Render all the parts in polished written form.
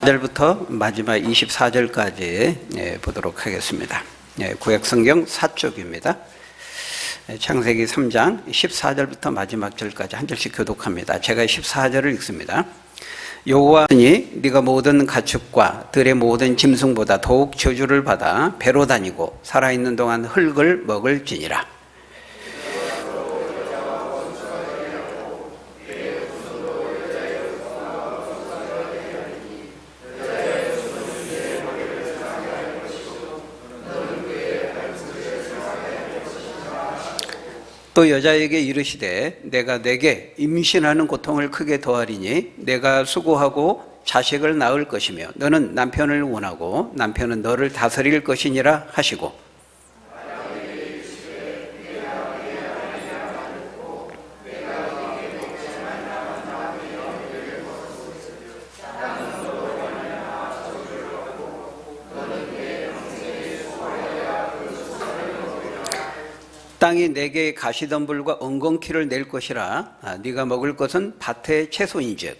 1절부터 마지막 24절까지 보도록 하겠습니다. 구약성경 4쪽입니다. 창세기 3장 14절부터 마지막 절까지 한 절씩 교독합니다. 제가 14절을 읽습니다. 여호와니 네가 모든 가축과 들의 모든 짐승보다 더욱 저주를 받아 배로 다니고 살아있는 동안 흙을 먹을지니라. 또 여자에게 이르시되 내가 내게 임신하는 고통을 크게 더하리니 내가 수고하고 자식을 낳을 것이며 너는 남편을 원하고 남편은 너를 다스릴 것이니라 하시고, 땅이 내게 가시덤불과 엉겅퀴를 낼 것이라. 네가 먹을 것은 밭의 채소인즉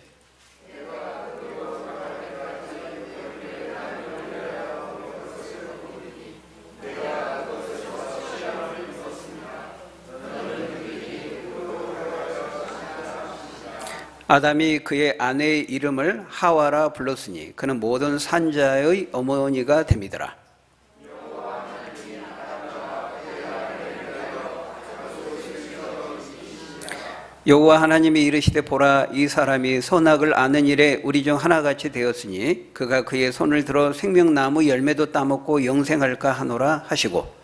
아담이 그의 아내의 이름을 하와라 불렀으니 그는 모든 산자의 어머니가 됨이더라. 여호와 하나님이 이르시되 보라, 이 사람이 선악을 아는 일에 우리 중 하나같이 되었으니 그가 그의 손을 들어 생명나무 열매도 따먹고 영생할까 하노라 하시고,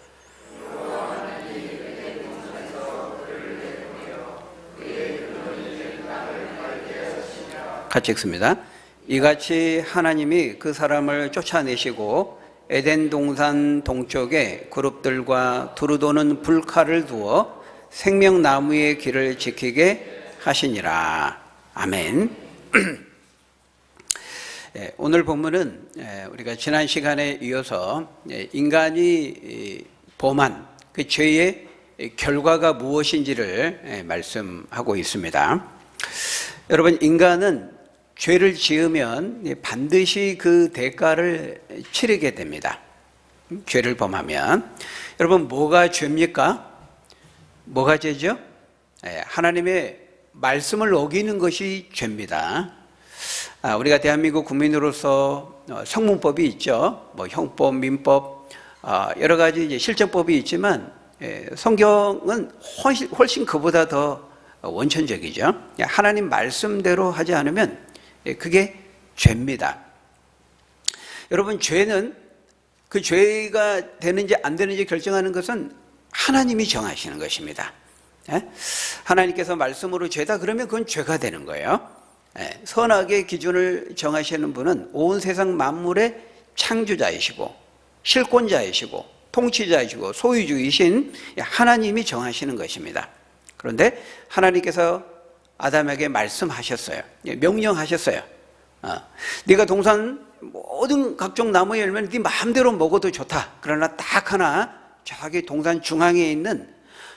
같이 읽습니다. 이같이 하나님이 그 사람을 쫓아내시고 에덴 동산 동쪽에 그룹들과 두루 도는 불칼을 두어 생명나무의 길을 지키게 하시니라. 아멘. 오늘 본문은 우리가 지난 시간에 이어서 인간이 범한 그 죄의 결과가 무엇인지를 말씀하고 있습니다. 여러분, 인간은 죄를 지으면 반드시 그 대가를 치르게 됩니다. 죄를 범하면. 여러분, 뭐가 죄입니까? 뭐가 죄죠? 하나님의 말씀을 어기는 것이 죄입니다. 우리가 대한민국 국민으로서 성문법이 있죠. 뭐 형법, 민법, 여러 가지 이제 실정법이 있지만 성경은 훨씬 그보다 더 원천적이죠. 하나님 말씀대로 하지 않으면 그게 죄입니다. 여러분, 죄는 그 죄가 되는지 안 되는지 결정하는 것은 하나님이 정하시는 것입니다. 하나님께서 말씀으로 죄다 그러면 그건 죄가 되는 거예요. 선악의 기준을 정하시는 분은 온 세상 만물의 창조자이시고 실권자이시고 통치자이시고 소유주이신 하나님이 정하시는 것입니다. 그런데 하나님께서 아담에게 말씀하셨어요. 명령하셨어요. 네가 동산 모든 각종 나무 열매는 네 마음대로 먹어도 좋다. 그러나 딱 하나 저기 동산 중앙에 있는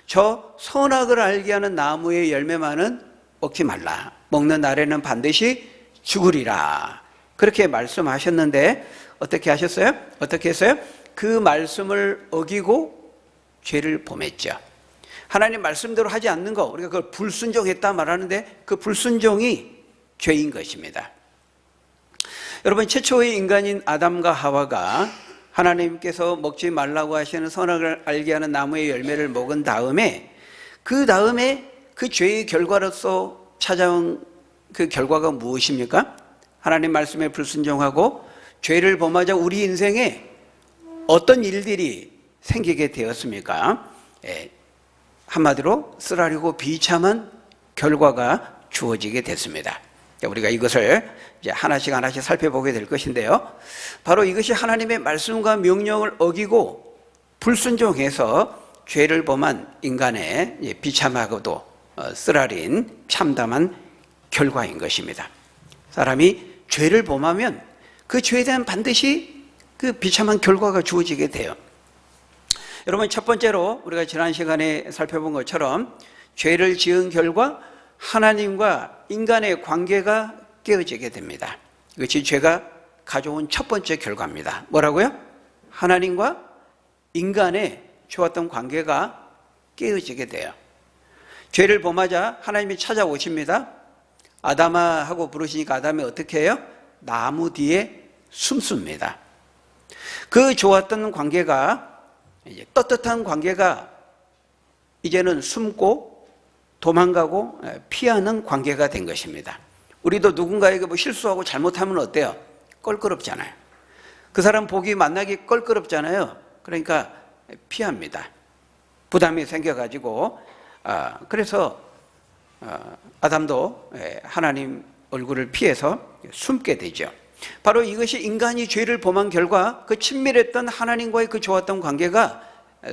저 선악을 알게 하는 나무의 열매만은 먹지 말라. 먹는 날에는 반드시 죽으리라. 그렇게 말씀하셨는데 어떻게 하셨어요? 어떻게 했어요? 그 말씀을 어기고 죄를 범했죠. 하나님 말씀대로 하지 않는 거, 우리가 그걸 불순종했다 말하는데 그 불순종이 죄인 것입니다. 여러분, 최초의 인간인 아담과 하와가 하나님께서 먹지 말라고 하시는 선악을 알게 하는 나무의 열매를 먹은 다음에 그 죄의 결과로서 찾아온 그 결과가 무엇입니까? 하나님 말씀에 불순종하고 죄를 범하자 우리 인생에 어떤 일들이 생기게 되었습니까? 한마디로 쓰라리고 비참한 결과가 주어지게 됐습니다. 우리가 이것을 이제 하나씩 살펴보게 될 것인데요. 바로 이것이 하나님의 말씀과 명령을 어기고 불순종해서 죄를 범한 인간의 비참하고도 쓰라린 참담한 결과인 것입니다. 사람이 죄를 범하면 그 죄에 대한 반드시 그 비참한 결과가 주어지게 돼요. 여러분, 첫 번째로 우리가 지난 시간에 살펴본 것처럼 죄를 지은 결과 하나님과 인간의 관계가 깨어지게 됩니다. 이것이 죄가 가져온 첫 번째 결과입니다. 뭐라고요? 하나님과 인간의 좋았던 관계가 깨어지게 돼요. 죄를 범하자 하나님이 찾아오십니다. 아담아 하고 부르시니까 아담이 어떻게 해요? 나무 뒤에 숨습니다. 그 좋았던 관계가, 이제 떳떳한 관계가 이제는 숨고 도망가고 피하는 관계가 된 것입니다. 우리도 누군가에게 뭐 실수하고 잘못하면 어때요? 껄끄럽잖아요. 그 사람 보기 만나기 껄끄럽잖아요. 그러니까 피합니다. 부담이 생겨가지고 그래서 아담도 하나님 얼굴을 피해서 숨게 되죠. 바로 이것이 인간이 죄를 범한 결과 그 친밀했던 하나님과의 그 좋았던 관계가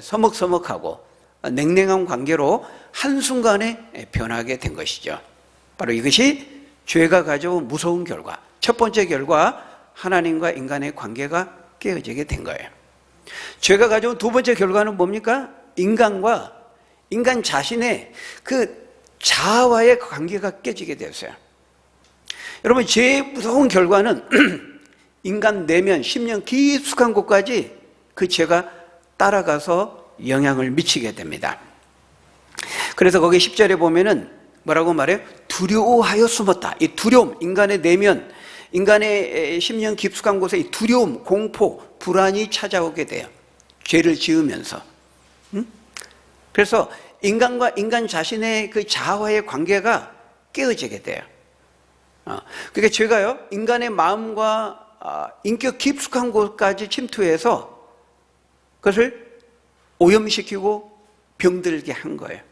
서먹서먹하고 냉랭한 관계로 한순간에 변하게 된 것이죠. 바로 이것이 죄가 가져온 무서운 결과, 첫 번째 결과, 하나님과 인간의 관계가 깨어지게 된 거예요. 죄가 가져온 두 번째 결과는 뭡니까? 인간과 인간 자신의 그 자아와의 관계가 깨지게 되었어요. 여러분, 죄의 무서운 결과는 인간 내면, 심령 깊숙한 곳까지 그 죄가 따라가서 영향을 미치게 됩니다. 그래서 거기 10절에 보면은 뭐라고 말해요? 두려워하여 숨었다. 이 두려움, 인간의 내면, 인간의 심령 깊숙한 곳에 이 두려움, 공포, 불안이 찾아오게 돼요. 죄를 지으면서. 그래서 인간과 인간 자신의 그 자아와의 관계가 깨어지게 돼요. 그러니까 죄가요, 인간의 마음과 인격 깊숙한 곳까지 침투해서 그것을 오염시키고 병들게 한 거예요.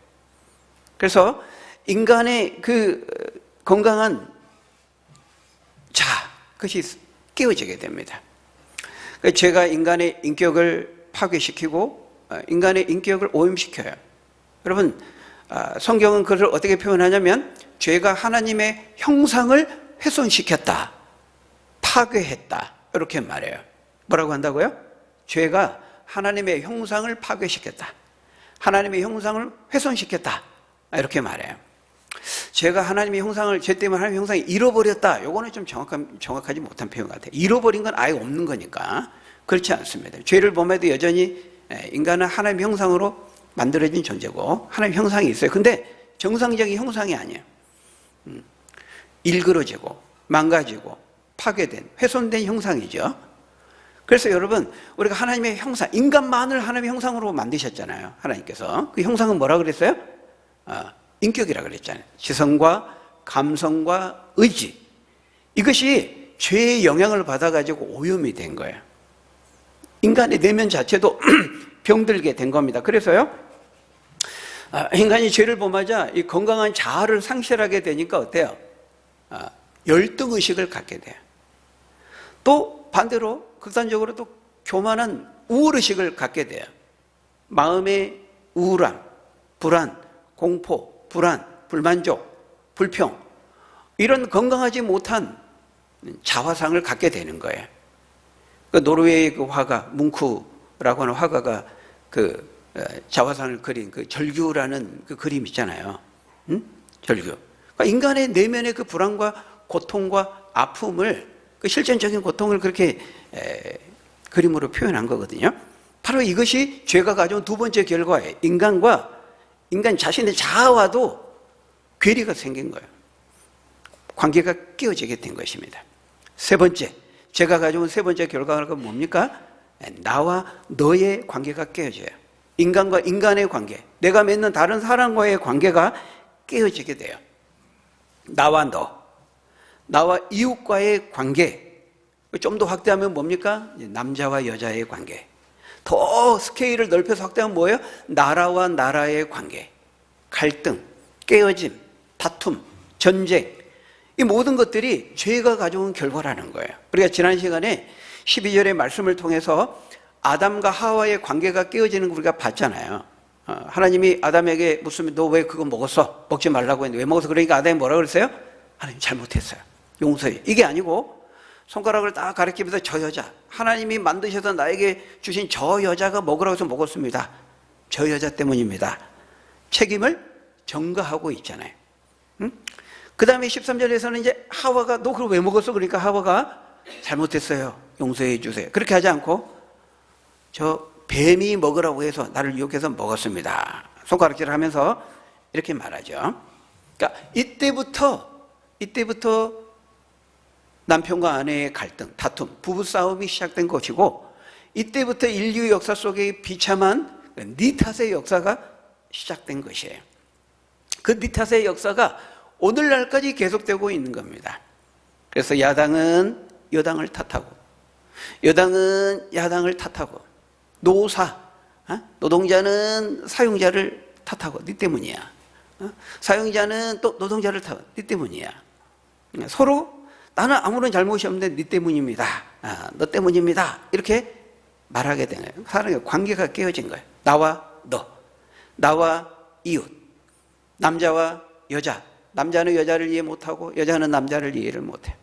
그래서 인간의 그 건강한 자아, 그것이 깨어지게 됩니다. 죄가 인간의 인격을 파괴시키고 인간의 인격을 오염시켜요. 여러분, 성경은 그것을 어떻게 표현하냐면 죄가 하나님의 형상을 훼손시켰다, 파괴했다, 이렇게 말해요. 뭐라고 한다고요? 죄가 하나님의 형상을 파괴시켰다, 하나님의 형상을 훼손시켰다, 이렇게 말해요. 죄가 하나님의 형상을, 죄 때문에 하나님의 형상을 잃어버렸다, 이거는 좀 정확하지 못한 표현 같아요. 잃어버린 건 아예 없는 거니까. 그렇지 않습니다. 죄를 범해도 여전히 인간은 하나님의 형상으로 만들어진 존재고 하나님의 형상이 있어요. 근데 정상적인 형상이 아니에요. 일그러지고 망가지고 파괴된, 훼손된 형상이죠. 그래서 여러분, 우리가 하나님의 형상, 인간만을 하나님의 형상으로 만드셨잖아요. 하나님께서. 그 형상은 뭐라 그랬어요? 인격이라 그랬잖아요. 지성과 감성과 의지, 이것이 죄의 영향을 받아가지고 오염이 된 거예요. 인간의 내면 자체도 병들게 된 겁니다. 그래서요, 인간이 죄를 범하자 이 건강한 자아를 상실하게 되니까 어때요? 열등의식을 갖게 돼요. 또 반대로 극단적으로 또 교만한 우월의식을 갖게 돼요. 마음의 우울함, 불안, 공포, 불안, 불만족, 불평, 이런 건강하지 못한 자화상을 갖게 되는 거예요. 그 노르웨이의 그 화가, 뭉크라고 하는 화가가 그 자화상을 그린 그 절규라는 그 그림 있잖아요. 절규. 그러니까 인간의 내면의 그 불안과 고통과 아픔을, 그 실존적인 고통을 그렇게 그림으로 표현한 거거든요. 바로 이것이 죄가 가져온 두 번째 결과예요. 인간과 인간 자신의 자아와도 괴리가 생긴 거예요. 관계가 깨어지게 된 것입니다. 세 번째, 죄가 가져온 세 번째 결과가 뭡니까? 나와 너의 관계가 깨어져요. 인간과 인간의 관계, 내가 맺는 다른 사람과의 관계가 깨어지게 돼요. 나와 너, 나와 이웃과의 관계, 좀 더 확대하면 뭡니까? 남자와 여자의 관계. 더 스케일을 넓혀서 확대하면 뭐예요? 나라와 나라의 관계, 갈등, 깨어짐, 다툼, 전쟁, 이 모든 것들이 죄가 가져온 결과라는 거예요. 우리가 지난 시간에 12절의 말씀을 통해서 아담과 하와의 관계가 깨어지는 걸 우리가 봤잖아요. 하나님이 아담에게 묻으면 너 왜 그거 먹었어? 먹지 말라고 했는데 왜 먹었어? 그러니까 아담이 뭐라고 그랬어요? 하나님 잘못했어요, 용서해. 이게 아니고 손가락을 딱 가리키면서 저 여자, 하나님이 만드셔서 나에게 주신 저 여자가 먹으라고 해서 먹었습니다, 저 여자 때문입니다, 책임을 전가하고 있잖아요. 그 다음에 13절에서는 이제 하와가 너 그걸 왜 먹었어? 그러니까 하와가 잘못했어요. 용서해 주세요. 그렇게 하지 않고 저 뱀이 먹으라고 해서 나를 유혹해서 먹었습니다. 손가락질을 하면서 이렇게 말하죠. 그러니까 이때부터 남편과 아내의 갈등, 다툼, 부부싸움이 시작된 것이고 이때부터 인류 역사 속에 비참한 네 탓의 역사가 시작된 것이에요. 그 네 탓의 역사가 오늘날까지 계속되고 있는 겁니다. 그래서 야당은 여당을 탓하고 여당은 야당을 탓하고 노동자는 사용자를 탓하고 네 때문이야. 사용자는 또 노동자를 탓하고 네 때문이야. 서로 나는 아무런 잘못이 없는데 네 때문입니다. 너 때문입니다. 이렇게 말하게 된 거예요. 사람의 관계가 깨어진 거예요. 나와 너, 나와 이웃, 남자와 여자, 남자는 여자를 이해 못하고 여자는 남자를 이해를 못해요.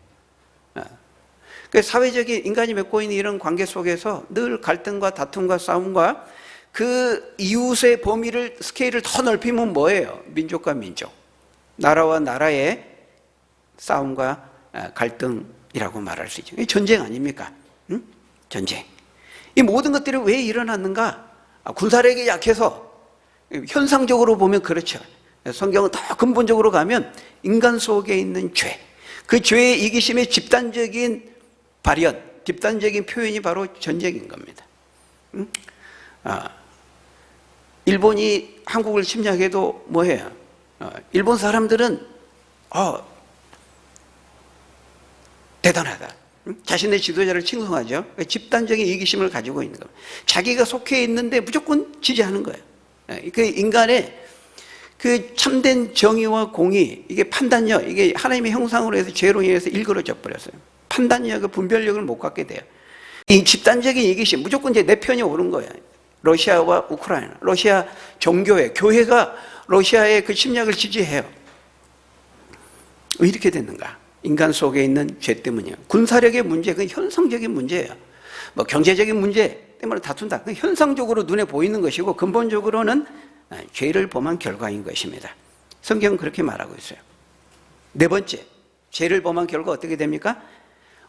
그 사회적인 인간이 맺고 있는 이런 관계 속에서 늘 갈등과 다툼과 싸움과 그 이웃의 범위를 스케일을 더 넓히면 뭐예요? 민족과 민족, 나라와 나라의 싸움과 갈등이라고 말할 수 있죠. 전쟁 아닙니까? 응? 전쟁. 이 모든 것들이 왜 일어났는가? 군사력이 약해서 현상적으로 보면 그렇죠. 성경은 더 근본적으로 가면 인간 속에 있는 죄, 그 죄의 이기심의 집단적인 발현, 집단적인 표현이 바로 전쟁인 겁니다. 일본이 한국을 침략해도 뭐해요? 일본 사람들은 대단하다. 자신의 지도자를 칭송하죠. 집단적인 이기심을 가지고 있는 겁니다. 자기가 속해 있는데 무조건 지지하는 거예요. 그 인간의 그 참된 정의와 공의, 이게 판단력, 이게 하나님의 형상으로 해서 죄로 인해서 일그러져 버렸어요. 판단력, 분별력을 못 갖게 돼요. 이 집단적인 이기심, 무조건 이제 내 편이 옳은 거예요. 러시아와 우크라이나, 러시아 종교회, 교회가 러시아의 그 침략을 지지해요. 왜 이렇게 됐는가? 인간 속에 있는 죄 때문이에요. 군사력의 문제, 그건 현상적인 문제예요. 뭐 경제적인 문제 때문에 다툰다. 그건 현상적으로 눈에 보이는 것이고 근본적으로는 죄를 범한 결과인 것입니다. 성경은 그렇게 말하고 있어요. 네 번째, 죄를 범한 결과 어떻게 됩니까?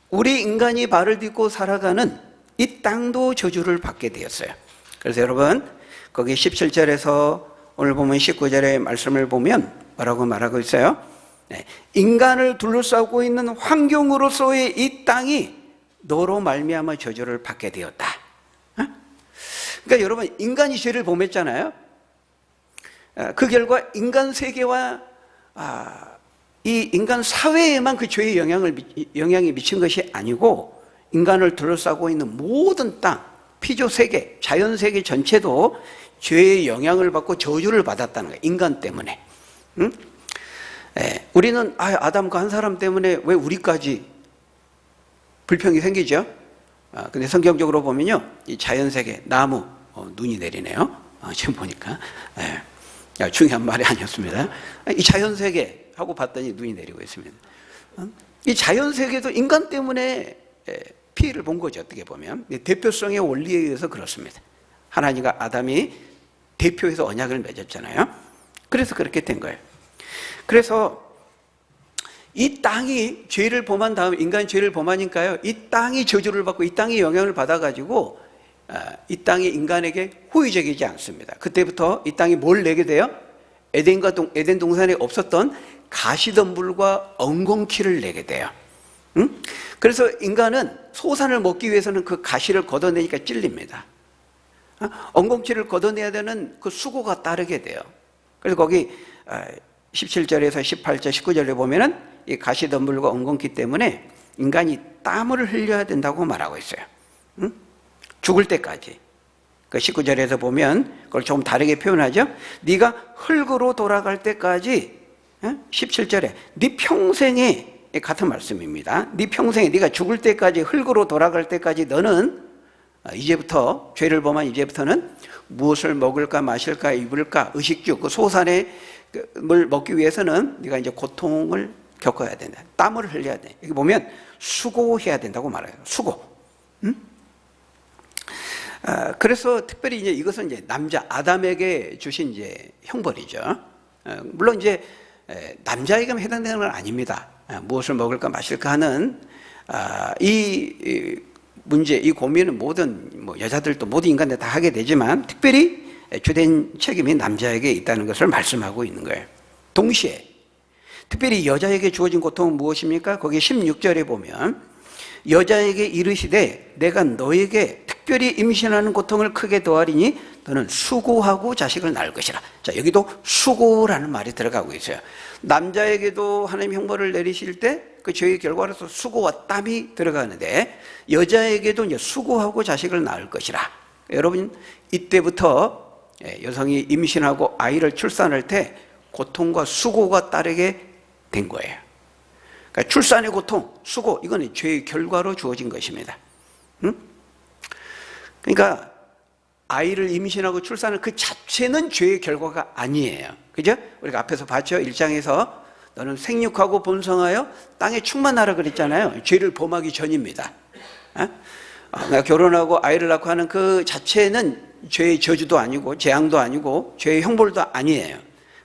우리 인간이 발을 딛고 살아가는 이 땅도 저주를 받게 되었어요. 그래서 여러분, 거기 17절에서 오늘 보면 19절의 말씀을 보면 뭐라고 말하고 있어요? 인간을 둘러싸고 있는 환경으로서의 이 땅이 너로 말미암아 저주를 받게 되었다. 그러니까 여러분, 인간이 죄를 범했잖아요. 그 결과 인간 세계와 이 인간 사회에만 그 죄의 영향이 미친 것이 아니고 인간을 둘러싸고 있는 모든 땅, 피조 세계, 자연 세계 전체도 죄의 영향을 받고 저주를 받았다는 거예요. 인간 때문에. 우리는 아담과 한 사람 때문에 왜 우리까지 불평이 생기죠? 근데 성경적으로 보면요, 이 자연 세계, 나무, 눈이 내리네요. 지금 보니까 중요한 말이 아니었습니다. 이 자연 세계 하고 봤더니 눈이 내리고 있습니다. 이 자연 세계도 인간 때문에 피해를 본 거죠. 어떻게 보면 대표성의 원리에 의해서 그렇습니다. 하나님과 아담이 대표해서 언약을 맺었잖아요. 그래서 그렇게 된 거예요. 그래서 이 땅이 죄를 범한 다음, 인간이 죄를 범하니까요, 이 땅이 저주를 받고 이 땅이 영향을 받아가지고 이 땅이 인간에게 호의적이지 않습니다. 그때부터 이 땅이 뭘 내게 돼요? 에덴 동산에 없었던 가시덤불과 엉겅퀴를 내게 돼요. 그래서 인간은 소산을 먹기 위해서는 그 가시를 걷어내니까 찔립니다. 엉겅퀴를 걷어내야 되는 그 수고가 따르게 돼요. 그래서 거기 17절에서 18절, 19절에 보면은 이 가시덤불과 엉겅퀴 때문에 인간이 땀을 흘려야 된다고 말하고 있어요. 죽을 때까지. 그 19절에서 보면 그걸 조금 다르게 표현하죠. 네가 흙으로 돌아갈 때까지, 17절에 네 평생에, 같은 말씀입니다. 네 평생에, 네가 죽을 때까지, 흙으로 돌아갈 때까지 너는 이제부터, 죄를 범한 이제부터는 무엇을 먹을까 마실까 입을까 의식주, 그 소산의 물 먹기 위해서는 네가 이제 고통을 겪어야 된다. 땀을 흘려야 돼. 여기 보면 수고해야 된다고 말해요. 수고. 그래서 특별히 이제 이것은 이제 남자 아담에게 주신 이제 형벌이죠. 물론 이제 남자에게만 해당되는 건 아닙니다. 무엇을 먹을까 마실까 하는 이 문제, 이 고민은 모든 여자들도 모든 인간들 다 하게 되지만 특별히 주된 책임이 남자에게 있다는 것을 말씀하고 있는 거예요. 동시에 특별히 여자에게 주어진 고통은 무엇입니까? 거기 16절에 보면 여자에게 이르시되 내가 너에게 특별히 임신하는 고통을 크게 더하리니 너는 수고하고 자식을 낳을 것이라. 자, 여기도 수고라는 말이 들어가고 있어요. 남자에게도 하나님 형벌을 내리실 때 그 죄의 결과로서 수고와 땀이 들어가는데 여자에게도 이제 수고하고 자식을 낳을 것이라. 여러분, 이때부터 여성이 임신하고 아이를 출산할 때 고통과 수고가 따르게 된 거예요. 그러니까 출산의 고통, 수고, 이거는 죄의 결과로 주어진 것입니다. 응? 그러니까 아이를 임신하고 출산하는 그 자체는 죄의 결과가 아니에요. 그죠? 우리가 앞에서 봤죠? 1장에서 너는 생육하고 번성하여 땅에 충만하라 그랬잖아요. 죄를 범하기 전입니다. 그러니까 결혼하고 아이를 낳고 하는 그 자체는 죄의 저주도 아니고 재앙도 아니고 죄의 형벌도 아니에요.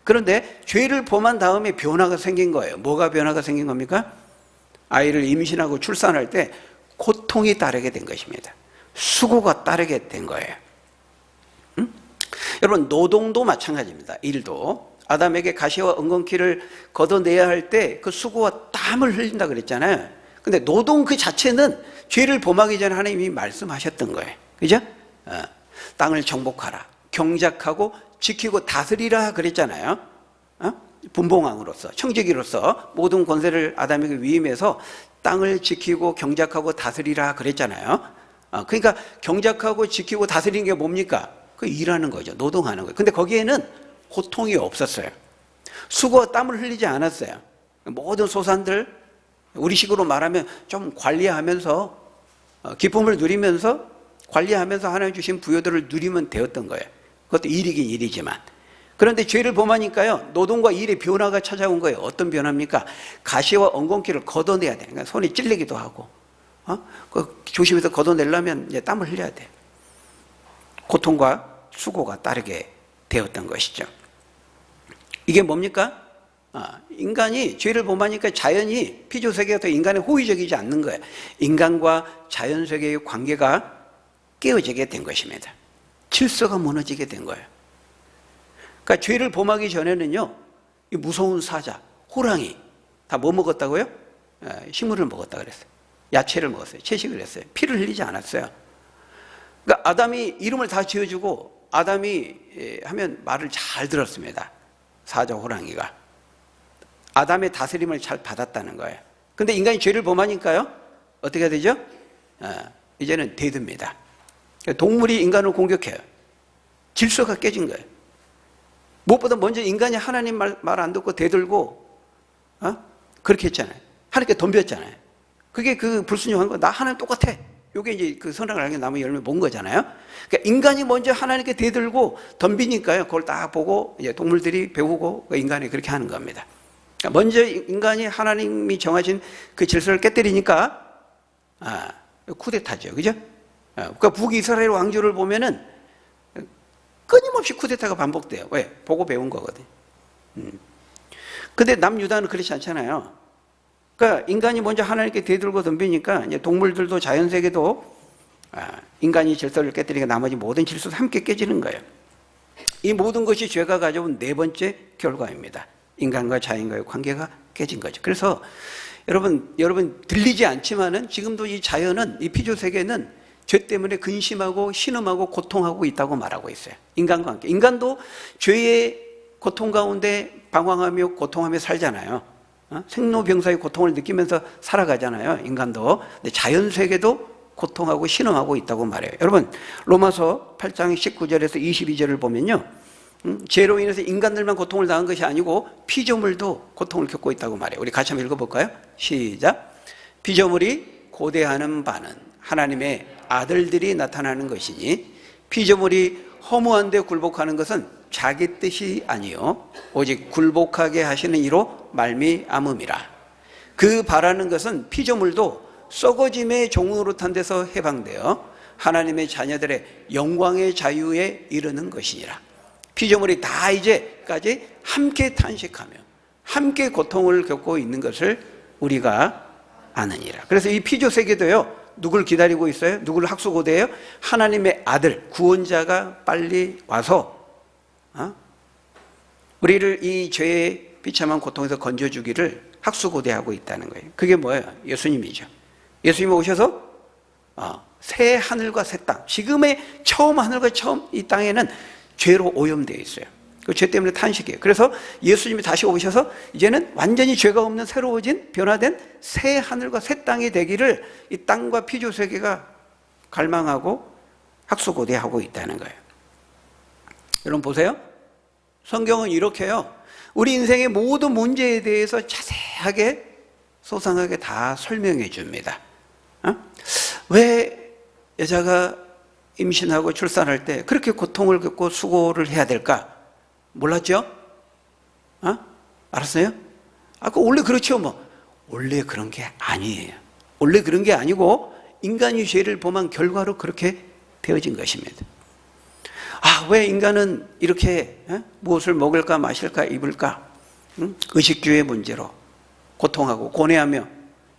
그런데 죄를 범한 다음에 변화가 생긴 거예요. 뭐가 변화가 생긴 겁니까? 아이를 임신하고 출산할 때 고통이 따르게 된 것입니다. 수고가 따르게 된 거예요. 여러분, 노동도 마찬가지입니다. 일도 아담에게 가시와 엉겅퀴를 걷어내야 할 때 그 수고와 땀을 흘린다 그랬잖아요. 근데 노동 그 자체는 죄를 범하기 전에 하나님이 말씀하셨던 거예요. 그죠? 땅을 정복하라, 경작하고 지키고 다스리라 그랬잖아요. 분봉왕으로서, 청지기로서 모든 권세를 아담에게 위임해서 땅을 지키고 경작하고 다스리라 그랬잖아요. 그러니까 경작하고 지키고 다스리는 게 뭡니까? 그 일하는 거죠. 노동하는 거예요. 근데 거기에는 고통이 없었어요. 수고와 땀을 흘리지 않았어요. 모든 소산들, 우리식으로 말하면 좀 관리하면서 기쁨을 누리면서 관리하면서 하나님 주신 부여들을 누리면 되었던 거예요. 그것도 일이긴 일이지만. 그런데 죄를 범하니까요, 노동과 일의 변화가 찾아온 거예요. 어떤 변화입니까? 가시와 엉겅퀴를 걷어내야 돼. 그러니까 손이 찔리기도 하고, 조심해서 걷어내려면 이제 땀을 흘려야 돼. 고통과 수고가 따르게 되었던 것이죠. 이게 뭡니까? 인간이 죄를 범하니까 자연이 피조세계가 더 인간에 호의적이지 않는 거예요. 인간과 자연세계의 관계가 깨어지게 된 것입니다. 질서가 무너지게 된 거예요. 그러니까 죄를 범하기 전에는요, 이 무서운 사자, 호랑이 다 뭐 먹었다고요? 식물을 먹었다 그랬어요. 야채를 먹었어요. 채식을 했어요. 피를 흘리지 않았어요. 그러니까 아담이 이름을 다 지어주고 아담이 하면 말을 잘 들었습니다. 사자, 호랑이가. 아담의 다스림을 잘 받았다는 거예요. 근데 인간이 죄를 범하니까요, 어떻게 되죠? 이제는 대듭니다. 동물이 인간을 공격해요. 질서가 깨진 거예요. 무엇보다 먼저 인간이 하나님 말 안 듣고 대들고, 그렇게 했잖아요. 하나님께 덤볐잖아요. 그게 그 불순종한 거, 나 하나님 똑같아. 이게 이제 그 선악을 알게 나무 열매 본 거잖아요. 그러니까 인간이 먼저 하나님께 대들고 덤비니까요, 그걸 딱 보고 이제 동물들이 배우고 인간이 그렇게 하는 겁니다. 그러니까 먼저 인간이 하나님이 정하신 그 질서를 깨뜨리니까, 쿠데타죠. 그죠? 그러니까 북이스라엘 왕조를 보면은 끊임없이 쿠데타가 반복돼요. 왜? 보고 배운 거거든. 근데 남유다는 그렇지 않잖아요. 그러니까 인간이 먼저 하나님께 대들고 덤비니까 이제 동물들도 자연세계도 인간이 질서를 깨뜨리니까 나머지 모든 질서도 함께 깨지는 거예요. 이 모든 것이 죄가 가져온 네 번째 결과입니다. 인간과 자연과의 관계가 깨진 거죠. 그래서 여러분 들리지 않지만은 지금도 이 자연은, 이 피조세계는 죄 때문에 근심하고 신음하고 고통하고 있다고 말하고 있어요. 인간과 함께. 인간도 죄의 고통 가운데 방황하며 고통하며 살잖아요. 생로병사의 고통을 느끼면서 살아가잖아요. 인간도. 근데 자연세계도 고통하고 신음하고 있다고 말해요. 여러분, 로마서 8장 19절에서 22절을 보면요, 죄로 인해서 인간들만 고통을 당한 것이 아니고 피조물도 고통을 겪고 있다고 말해요. 우리 같이 한번 읽어볼까요? 시작. 피조물이 고대하는 바는 하나님의 아들들이 나타나는 것이니 피조물이 허무한 데 굴복하는 것은 자기 뜻이 아니요 오직 굴복하게 하시는 이로 말미암음이라. 그 바라는 것은 피조물도 썩어짐의 종노릇한 데서 해방되어 하나님의 자녀들의 영광의 자유에 이르는 것이니라. 피조물이 다 이제까지 함께 탄식하며 함께 고통을 겪고 있는 것을 우리가 아느니라. 그래서 이 피조 세계도요, 누굴 기다리고 있어요? 누굴 학수고대해요? 하나님의 아들, 구원자가 빨리 와서 우리를 이 죄의 비참한 고통에서 건져주기를 학수고대하고 있다는 거예요. 그게 뭐예요? 예수님이죠. 예수님이 오셔서 새 하늘과 새 땅, 지금의 처음 하늘과 처음 이 땅에는 죄로 오염되어 있어요. 그 죄 때문에 탄식이에요. 그래서 예수님이 다시 오셔서 이제는 완전히 죄가 없는 새로워진 변화된 새 하늘과 새 땅이 되기를 이 땅과 피조 세계가 갈망하고 학수고대하고 있다는 거예요. 여러분 보세요. 성경은 이렇게요, 우리 인생의 모든 문제에 대해서 자세하게 소상하게 다 설명해 줍니다. 왜 여자가 임신하고 출산할 때 그렇게 고통을 겪고 수고를 해야 될까? 몰랐죠? 알았어요? 그 원래 그렇죠, 뭐. 원래 그런 게 아니에요. 원래 그런 게 아니고 인간이 죄를 범한 결과로 그렇게 되어진 것입니다. 왜 인간은 이렇게 무엇을 먹을까 마실까 입을까 의식주의 문제로 고통하고 고뇌하며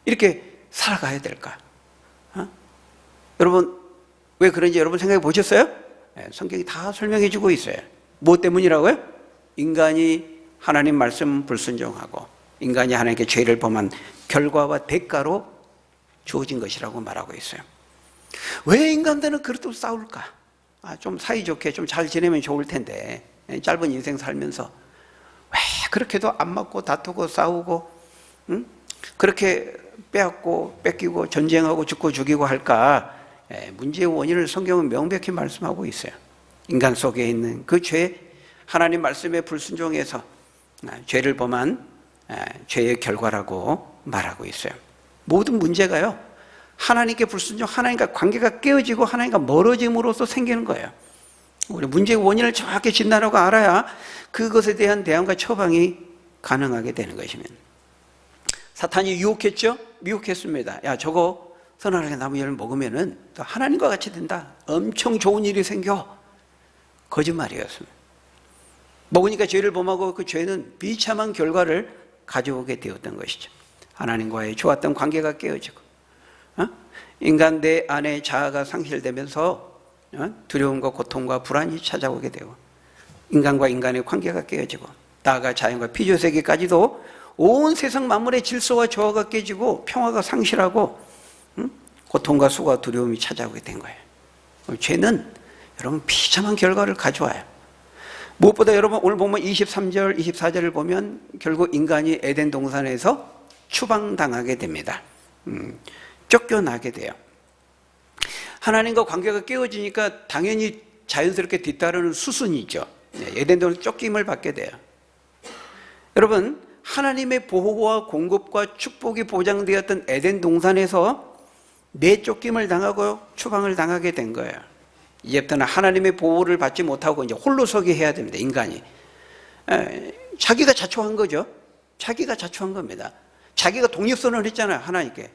이렇게 살아가야 될까? 여러분 왜 그런지 여러분 생각해 보셨어요? 성경이 다 설명해 주고 있어요. 무엇 때문이라고요? 인간이 하나님 말씀 불순종하고 인간이 하나님께 죄를 범한 결과와 대가로 주어진 것이라고 말하고 있어요. 왜 인간들은 그렇다고 싸울까? 좀 사이좋게 좀 잘 지내면 좋을 텐데 짧은 인생 살면서 왜 그렇게도 안 맞고 다투고 싸우고 그렇게 빼앗고 뺏기고 전쟁하고 죽고 죽이고 할까? 문제의 원인을 성경은 명백히 말씀하고 있어요. 인간 속에 있는 그 죄, 하나님 말씀에 불순종해서 죄를 범한 죄의 결과라고 말하고 있어요. 모든 문제가요, 하나님께 불순종, 하나님과 관계가 깨어지고 하나님과 멀어짐으로써 생기는 거예요. 우리 문제의 원인을 정확히 진단하고 알아야 그것에 대한 대안과 처방이 가능하게 되는 것입니다. 사탄이 유혹했죠? 미혹했습니다. 야, 저거 선악의 나무 열을 먹으면은 또 하나님과 같이 된다. 엄청 좋은 일이 생겨. 거짓말이었습니다. 먹으니까 죄를 범하고 그 죄는 비참한 결과를 가져오게 되었던 것이죠. 하나님과의 좋았던 관계가 깨어지고 인간 내 안에 자아가 상실되면서 두려움과 고통과 불안이 찾아오게 되고 인간과 인간의 관계가 깨어지고 나아가 자연과 피조세계까지도 온 세상 만물의 질서와 조화가 깨지고 평화가 상실하고 고통과 수고와 두려움이 찾아오게 된 거예요. 죄는 여러분 비참한 결과를 가져와요. 무엇보다 여러분 오늘 보면 23절, 24절을 보면 결국 인간이 에덴 동산에서 추방당하게 됩니다. 쫓겨나게 돼요. 하나님과 관계가 깨어지니까 당연히 자연스럽게 뒤따르는 수순이죠. 에덴 동산 쫓김을 받게 돼요. 여러분 하나님의 보호와 공급과 축복이 보장되었던 에덴 동산에서 내쫓김을 당하고 추방을 당하게 된 거예요. 이제부터는 하나님의 보호를 받지 못하고 이제 홀로 서게 해야 됩니다. 인간이 자기가 자초한 거죠. 자기가 자초한 겁니다. 자기가 독립선언을 했잖아요. 하나님께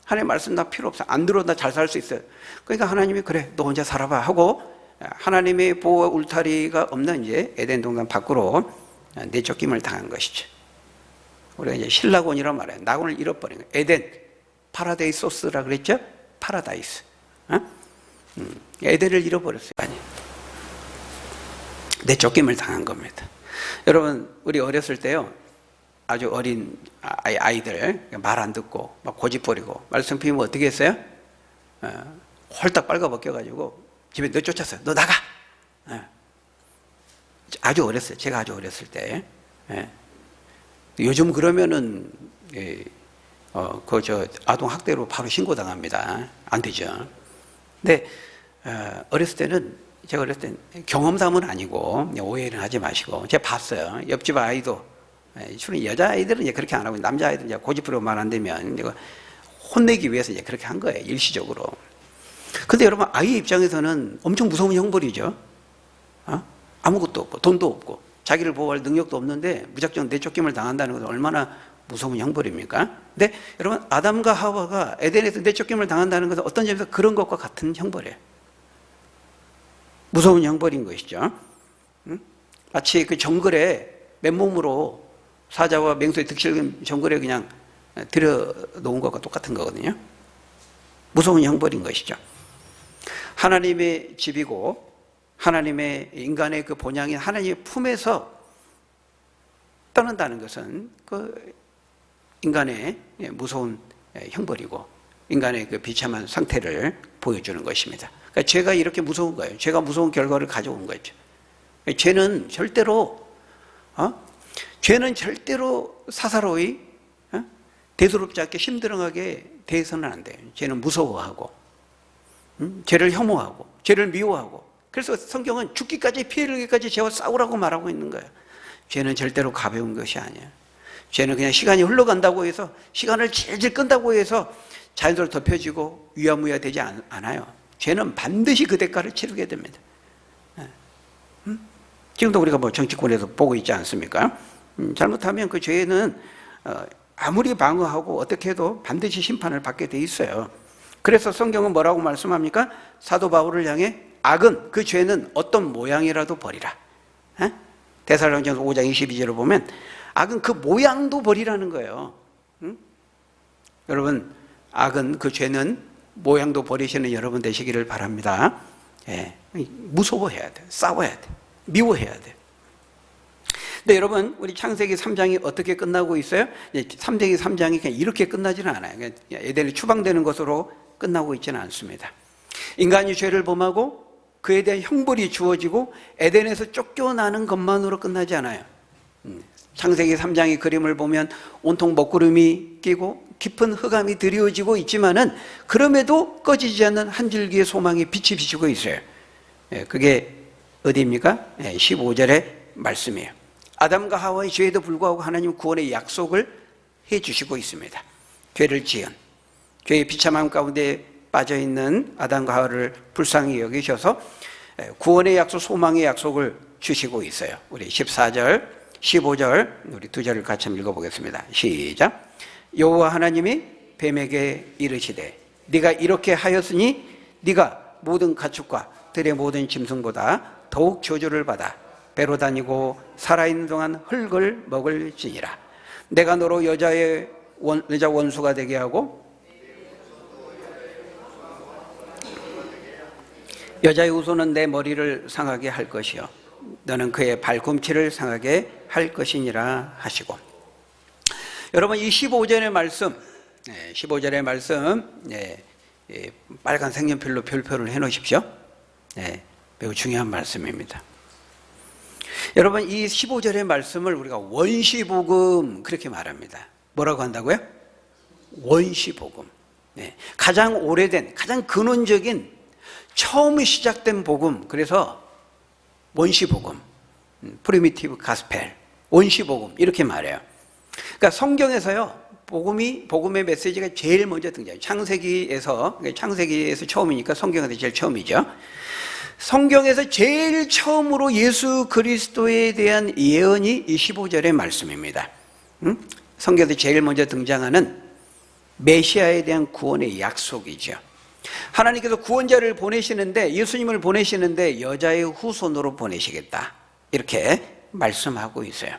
하나님 말씀 나 필요 없어. 안 들어도 나 잘 살 수 있어요. 그러니까 하나님이 그래 너 혼자 살아봐 하고 하나님의 보호와 울타리가 없는 이제 에덴 동산 밖으로 내쫓김을 당한 것이죠. 우리가 이제 신라곤이라고 말해요. 낙원을 잃어버린 거예요. 에덴 파라다이소스라 그랬죠? 파라다이스. 에덴을 잃어버렸어요. 아니, 내쫓김을 당한 겁니다. 여러분 우리 어렸을 때요, 아주 어린 아이들 말 안 듣고 막 고집부리고 말씀 피우면 어떻게 했어요? 홀딱 빨가벗겨가지고 집에 내쫓았어요. 너 나가. 아주 어렸어요. 제가 아주 어렸을 때. 요즘 그러면은 아동 학대로 바로 신고당합니다. 안 되죠. 근데 어렸을 때는 제가 어렸을 때 경험담은 아니고 오해는 하지 마시고 제가 봤어요. 옆집 아이도 주로 여자 아이들은 이제 그렇게 안 하고 남자 아이들은 이제 고집부리고 말 안 되면 이거 혼내기 위해서 이제 그렇게 한 거예요. 일시적으로. 근데 여러분 아이 입장에서는 엄청 무서운 형벌이죠. 아무것도 없고 돈도 없고 자기를 보호할 능력도 없는데 무작정 내쫓김을 당한다는 것은 얼마나 무서운 형벌입니까? 근데 여러분 아담과 하와가 에덴에서 내쫓김을 당한다는 것은 어떤 점에서 그런 것과 같은 형벌이에요. 무서운 형벌인 것이죠. 마치 그 정글에 맨몸으로 사자와 맹수의 득실은 정글에 그냥 들여놓은 것과 똑같은 거거든요. 무서운 형벌인 것이죠. 하나님의 집이고 하나님의 인간의 그 본향인 하나님의 품에서 떠난다는 것은 그 인간의 무서운 형벌이고 인간의 그 비참한 상태를 보여주는 것입니다. 그러니까 죄가 이렇게 무서운 거예요. 죄가 무서운 결과를 가져온 거죠. 죄는 절대로 사사로이 대수롭지 않게 힘들어하게 대해서는 안 돼요. 죄는 무서워하고 죄를 혐오하고 죄를 미워하고, 그래서 성경은 죽기까지 피해르기까지 죄와 싸우라고 말하고 있는 거예요. 죄는 절대로 가벼운 것이 아니에요. 죄는 그냥 시간이 흘러간다고 해서, 시간을 질질 끈다고 해서 자연스레 덮여지고 위야무야 되지 않아요. 죄는 반드시 그 대가를 치르게 됩니다. 지금도 우리가 뭐 정치권에서 보고 있지 않습니까? 잘못하면 그 죄는 아무리 방어하고 어떻게 해도 반드시 심판을 받게 돼 있어요. 그래서 성경은 뭐라고 말씀합니까? 사도 바울을 향해 악은, 그 죄는 어떤 모양이라도 버리라. 데살로니가서 5장 22절을 보면 악은 그 모양도 버리라는 거예요. 여러분, 악은, 그 죄는 모양도 버리시는 여러분 되시기를 바랍니다. 무서워해야 돼. 싸워야 돼. 미워해야 돼. 근데 여러분, 우리 창세기 3장이 어떻게 끝나고 있어요? 창세기 3장이 그냥 이렇게 끝나지는 않아요. 에덴이 추방되는 것으로 끝나고 있지는 않습니다. 인간이 죄를 범하고 그에 대한 형벌이 주어지고 에덴에서 쫓겨나는 것만으로 끝나지 않아요. 창세기 3장의 그림을 보면 온통 먹구름이 끼고 깊은 흑암이 드리워지고 있지만은 그럼에도 꺼지지 않는 한 줄기의 소망의 빛이 비추고 있어요. 그게 어디입니까? 15절의 말씀이에요. 아담과 하와의 죄에도 불구하고 하나님은 구원의 약속을 해주시고 있습니다. 죄를 지은, 죄의 비참함 가운데 빠져있는 아담과 하와를 불쌍히 여기셔서 구원의 약속, 소망의 약속을 주시고 있어요. 우리 14절, 15절 우리 두 절을 같이 한번 읽어보겠습니다. 시작. 여호와 하나님이 뱀에게 이르시되 네가 이렇게 하였으니 네가 모든 가축과 들의 모든 짐승보다 더욱 저주를 받아 배로 다니고 살아있는 동안 흙을 먹을지니라. 내가 너로 여자 원수가 되게 하고 여자의 후손은 내 머리를 상하게 할 것이요 너는 그의 발꿈치를 상하게 할 것이니라 하시고. 여러분, 이 15절의 말씀, 15절의 말씀, 빨간 색연필로 별표를 해 놓으십시오. 매우 중요한 말씀입니다. 여러분, 이 15절의 말씀을 우리가 원시복음 그렇게 말합니다. 뭐라고 한다고요? 원시복음. 가장 오래된, 가장 근원적인, 처음 시작된 복음. 그래서 원시복음, 프리미티브 가스펠, 원시복음 이렇게 말해요. 그러니까 성경에서요, 복음의 메시지가 제일 먼저 등장해요. 창세기에서 처음이니까 성경에서 제일 처음이죠. 성경에서 제일 처음으로 예수 그리스도에 대한 예언이 이 15절의 말씀입니다. 성경에서 제일 먼저 등장하는 메시아에 대한 구원의 약속이죠. 하나님께서 구원자를 보내시는데, 예수님을 보내시는데 여자의 후손으로 보내시겠다 이렇게 말씀하고 있어요.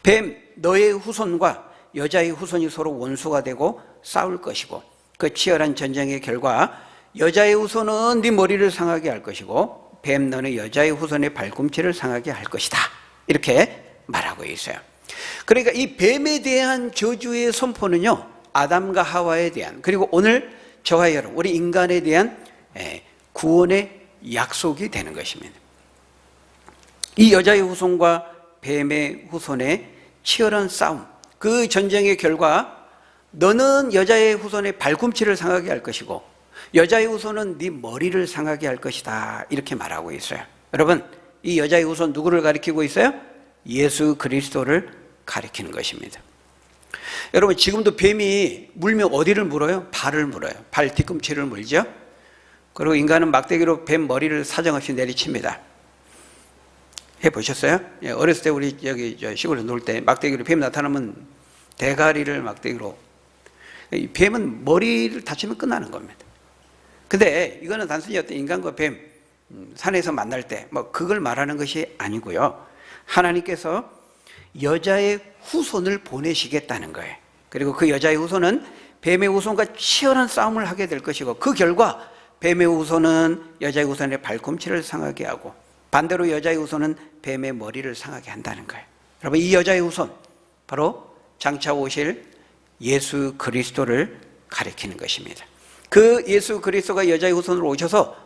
뱀, 너의 후손과 여자의 후손이 서로 원수가 되고 싸울 것이고 그 치열한 전쟁의 결과 여자의 후손은 네 머리를 상하게 할 것이고 뱀, 너는 여자의 후손의 발꿈치를 상하게 할 것이다 이렇게 말하고 있어요. 그러니까 이 뱀에 대한 저주의 선포는요, 아담과 하와에 대한, 그리고 오늘 저와 여러분, 우리 인간에 대한 구원의 약속이 되는 것입니다. 이 여자의 후손과 뱀의 후손의 치열한 싸움, 그 전쟁의 결과 너는 여자의 후손의 발꿈치를 상하게 할 것이고 여자의 후손은 네 머리를 상하게 할 것이다 이렇게 말하고 있어요. 여러분, 이 여자의 후손 누구를 가리키고 있어요? 예수 그리스도를 가리키는 것입니다. 여러분, 지금도 뱀이 물면 어디를 물어요? 발을 물어요. 발 뒤꿈치를 물죠. 그리고 인간은 막대기로 뱀 머리를 사정없이 내리칩니다. 해보셨어요? 어렸을 때 우리 여기 시골에서 놀 때 막대기로 뱀 나타나면 대가리를 막대기로, 뱀은 머리를 다치면 끝나는 겁니다. 근데 이거는 단순히 어떤 인간과 뱀, 산에서 만날 때 뭐 그걸 말하는 것이 아니고요, 하나님께서 여자의 후손을 보내시겠다는 거예요. 그리고 그 여자의 후손은 뱀의 후손과 치열한 싸움을 하게 될 것이고, 그 결과 뱀의 후손은 여자의 후손의 발꿈치를 상하게 하고, 반대로 여자의 후손은 뱀의 머리를 상하게 한다는 거예요. 여러분, 이 여자의 후손, 바로 장차 오실 예수 그리스도를 가리키는 것입니다. 그 예수 그리스도가 여자의 후손으로 오셔서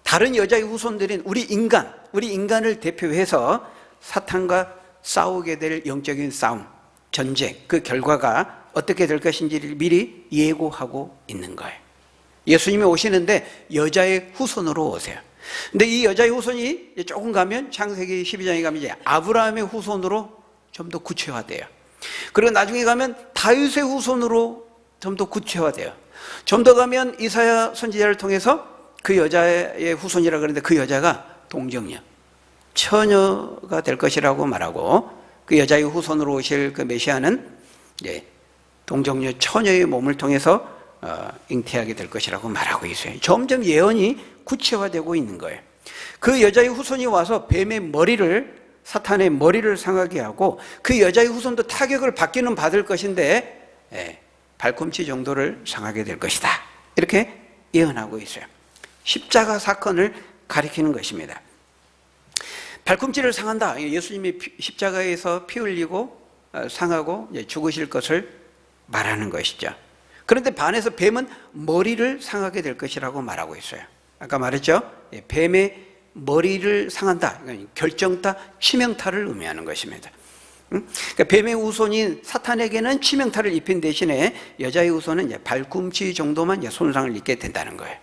다른 여자의 후손들인 우리 인간을 대표해서 사탄과 싸우게 될 영적인 싸움, 전쟁, 그 결과가 어떻게 될 것인지를 미리 예고하고 있는 거예요. 예수님이 오시는데 여자의 후손으로 오세요. 근데 이 여자의 후손이 조금 가면 창세기 12장에 가면 이제 아브라함의 후손으로 좀 더 구체화돼요. 그리고 나중에 가면 다윗의 후손으로 좀 더 구체화돼요. 좀 더 가면 이사야 선지자를 통해서 그 여자의 후손이라 그러는데 그 여자가 동정녀, 처녀가 될 것이라고 말하고, 그 여자의 후손으로 오실 그 메시아는 동정녀 처녀의 몸을 통해서 잉태하게 될 것이라고 말하고 있어요. 점점 예언이 구체화되고 있는 거예요. 그 여자의 후손이 와서 뱀의 머리를, 사탄의 머리를 상하게 하고, 그 여자의 후손도 타격을 받기는 받을 것인데 발꿈치 정도를 상하게 될 것이다, 이렇게 예언하고 있어요. 십자가 사건을 가리키는 것입니다. 발꿈치를 상한다, 예수님이 십자가에서 피 흘리고 상하고 죽으실 것을 말하는 것이죠. 그런데 반해서 뱀은 머리를 상하게 될 것이라고 말하고 있어요. 아까 말했죠? 뱀의 머리를 상한다, 결정타, 치명타를 의미하는 것입니다. 그러니까 뱀의 후손인 사탄에게는 치명타를 입힌 대신에 여자의 후손은 발꿈치 정도만 손상을 입게 된다는 거예요.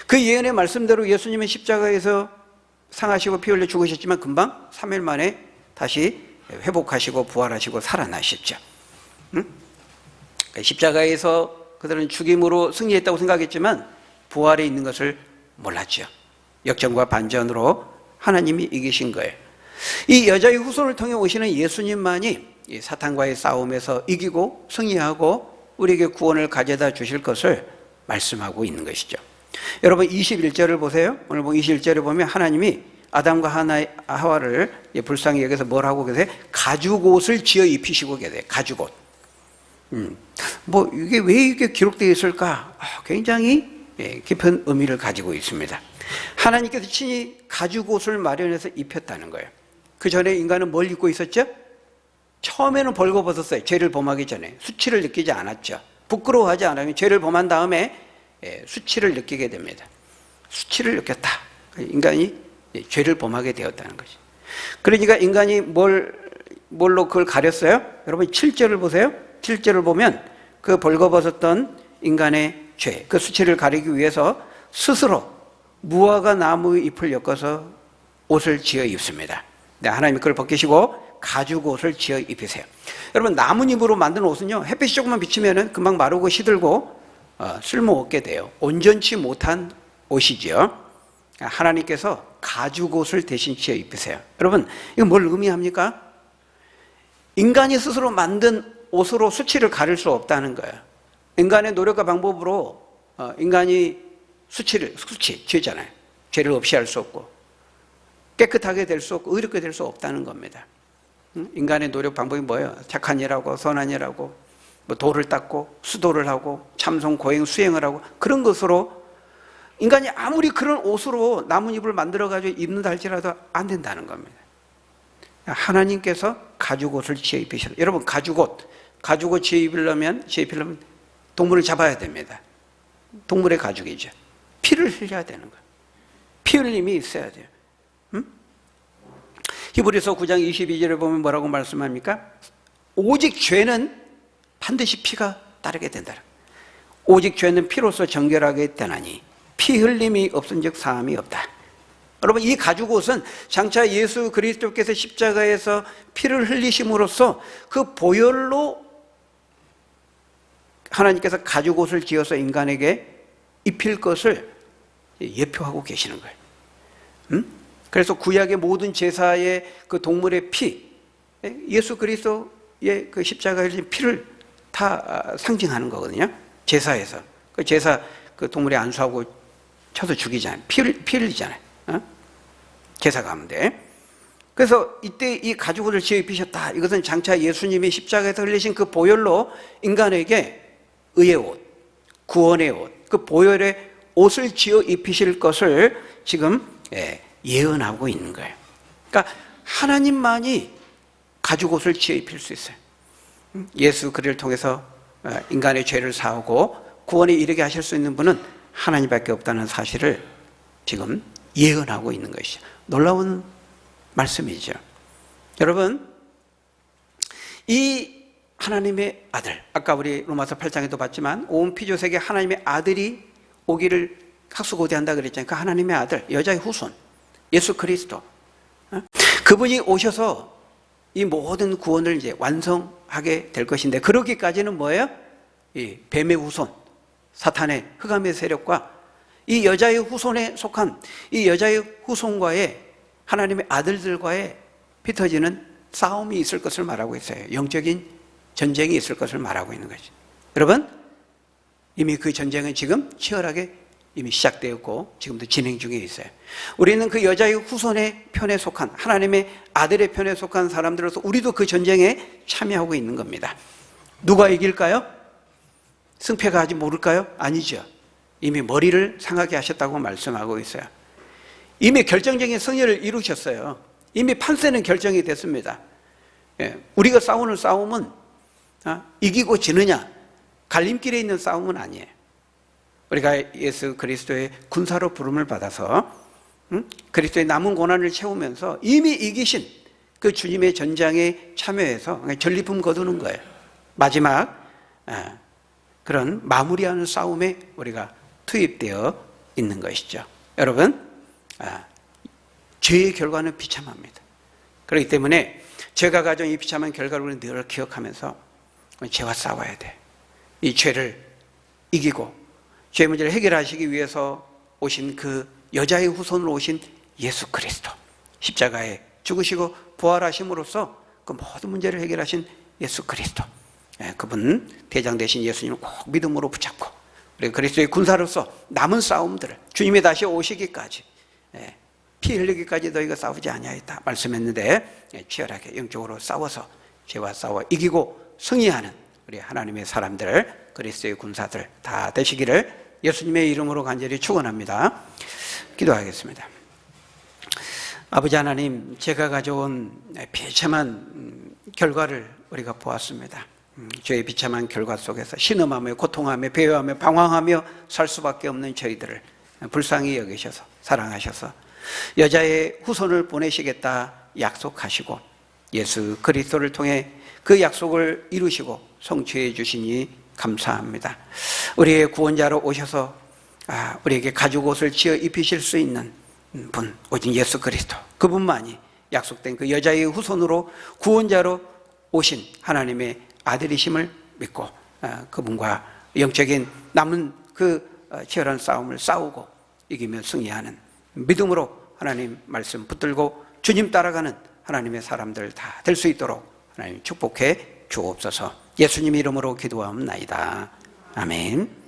그 예언의 말씀대로 예수님은 십자가에서 상하시고 피 흘려 죽으셨지만 금방 3일 만에 다시 회복하시고 부활하시고 살아나셨죠. 십자가에서 그들은 죽임으로 승리했다고 생각했지만 부활에 있는 것을 몰랐죠. 역전과 반전으로 하나님이 이기신 거예요. 이 여자의 후손을 통해 오시는 예수님만이 이 사탄과의 싸움에서 이기고 승리하고 우리에게 구원을 가져다 주실 것을 말씀하고 있는 것이죠. 여러분 21절을 보세요. 오늘 21절에 보면 하나님이 아담과 하와를 불쌍히 여기서 뭘 하고 계세요? 가죽옷을 지어 입히시고 계세요. 가죽옷. 이게 왜 이게 기록되어 있을까? 굉장히 깊은 의미를 가지고 있습니다. 하나님께서 친히 가죽옷을 마련해서 입혔다는 거예요. 그 전에 인간은 뭘 입고 있었죠? 처음에는 벌거벗었어요. 죄를 범하기 전에. 수치를 느끼지 않았죠. 부끄러워하지 않으면 죄를 범한 다음에 수치를 느끼게 됩니다. 수치를 느꼈다. 인간이 죄를 범하게 되었다는 거죠. 그러니까 인간이 뭘로 그걸 가렸어요? 여러분 7절을 보세요. 7절을 보면 그 벌거벗었던 인간의 죄, 그 수치를 가리기 위해서 스스로 무화과 나무 잎을 엮어서 옷을 지어 입습니다. 하나님이 그걸 벗기시고 가죽 옷을 지어 입히세요. 여러분 나뭇잎으로 만든 옷은요, 햇빛이 조금만 비치면 금방 마르고 시들고 쓸모없게 돼요. 온전치 못한 옷이죠. 하나님께서 가죽 옷을 대신 지어 입히세요. 여러분 이거 뭘 의미합니까? 인간이 스스로 만든 옷으로 수치를 가릴 수 없다는 거예요. 인간의 노력과 방법으로 인간이 수치, 죄잖아요. 죄를 없이 할 수 없고 깨끗하게 될 수 없고 의롭게 될 수 없다는 겁니다. 인간의 노력 방법이 뭐예요? 착한 일하고 선한 일하고 돌을 닦고 수도를 하고 참선 고행 수행을 하고 그런 것으로 인간이 아무리 그런 옷으로 나뭇잎을 만들어가지고 입는다 할지라도 안 된다는 겁니다. 하나님께서 가죽옷을 지어 입히셨어요. 여러분 가죽옷 지어 입히려면 동물을 잡아야 됩니다. 동물의 가죽이죠. 피를 흘려야 되는 거예요. 피 흘림이 있어야 돼요. 히브리서 9장 22절에 보면 뭐라고 말씀합니까? 오직 죄는 반드시 피가 따르게 된다. 오직 죄는 피로서 정결하게 되나니 피 흘림이 없은즉 사함이 없다. 여러분 이 가죽옷은 장차 예수 그리스도께서 십자가에서 피를 흘리심으로써 그 보혈로 하나님께서 가죽옷을 지어서 인간에게 입힐 것을 예표하고 계시는 거예요. 그래서 구약의 모든 제사의 그 동물의 피, 예수 그리스도의 그 십자가에 흘린 피를 다 상징하는 거거든요. 제사에서 그 제사 그 동물에 안수하고 쳐서 죽이잖아요. 피 흘리잖아요. 제사 가운데. 그래서 이때 이 가죽옷을 지어 입히셨다. 이것은 장차 예수님이 십자가에서 흘리신 그 보혈로 인간에게 의의 옷, 구원의 옷, 그 보혈의 옷을 지어 입히실 것을 지금 예언하고 있는 거예요. 그러니까 하나님만이 가죽옷을 지어 입힐 수 있어요. 예수 그리스도를 통해서 인간의 죄를 사하고 구원에 이르게 하실 수 있는 분은 하나님밖에 없다는 사실을 지금 예언하고 있는 것이죠. 놀라운 말씀이죠. 여러분, 이 하나님의 아들, 아까 우리 로마서 8장에도 봤지만 온 피조세계 하나님의 아들이 오기를 학수고대한다 그랬잖아요. 그 하나님의 아들, 여자의 후손, 예수 그리스도, 그분이 오셔서 이 모든 구원을 이제 완성하게 될 것인데, 그러기까지는 뭐예요? 이 뱀의 후손, 사탄의 흑암의 세력과 이 여자의 후손에 속한 이 여자의 후손과의 하나님의 아들들과의 피 터지는 싸움이 있을 것을 말하고 있어요. 영적인 전쟁이 있을 것을 말하고 있는 거죠. 여러분, 이미 그 전쟁은 지금 치열하게 이미 시작되었고 지금도 진행 중에 있어요. 우리는 그 여자의 후손의 편에 속한 하나님의 아들의 편에 속한 사람들로서 우리도 그 전쟁에 참여하고 있는 겁니다. 누가 이길까요? 승패가 아직 모를까요? 아니죠. 이미 머리를 상하게 하셨다고 말씀하고 있어요. 이미 결정적인 승리를 이루셨어요. 이미 판세는 결정이 됐습니다. 우리가 싸우는 싸움은 이기고 지느냐, 갈림길에 있는 싸움은 아니에요. 우리가 예수 그리스도의 군사로 부름을 받아서 그리스도의 남은 고난을 채우면서 이미 이기신 그 주님의 전장에 참여해서 전리품 거두는 거예요. 마지막 그런 마무리하는 싸움에 우리가 투입되어 있는 것이죠. 여러분, 죄의 결과는 비참합니다. 그렇기 때문에 죄가 가져온 이 비참한 결과를 우리는 늘 기억하면서 죄와 싸워야 돼. 이 죄를 이기고 죄 문제를 해결하시기 위해서 오신 그 여자의 후손으로 오신 예수 그리스도, 십자가에 죽으시고 부활하심으로써 그 모든 문제를 해결하신 예수 그리스도, 그분 대장 되신 예수님을 꼭 믿음으로 붙잡고 우리 그리스도의 군사로서 남은 싸움들을 주님이 다시 오시기까지 피 흘리기까지 너희가 싸우지 아니하였다 말씀했는데, 치열하게 영적으로 싸워서 죄와 싸워 이기고 승리하는 우리 하나님의 사람들, 그리스도의 군사들 다 되시기를 예수님의 이름으로 간절히 축원합니다. 기도하겠습니다. 아버지 하나님, 제가 가져온 비참한 결과를 우리가 보았습니다. 죄의 비참한 결과 속에서 신음하며 고통하며 배회하며 방황하며 살 수밖에 없는 저희들을 불쌍히 여기셔서 사랑하셔서 여자의 후손을 보내시겠다 약속하시고 예수 그리스도를 통해 그 약속을 이루시고 성취해 주시니 감사합니다. 우리의 구원자로 오셔서 우리에게 가죽옷을 지어 입히실 수 있는 분, 오직 예수 그리스도, 그분만이 약속된 그 여자의 후손으로 구원자로 오신 하나님의 아들이심을 믿고 그분과 영적인 남은 그 치열한 싸움을 싸우고 이기며 승리하는 믿음으로 하나님 말씀 붙들고 주님 따라가는 하나님의 사람들 다 될 수 있도록 하나님 축복해 주옵소서. 예수님 이름으로 기도하옵나이다. 아멘.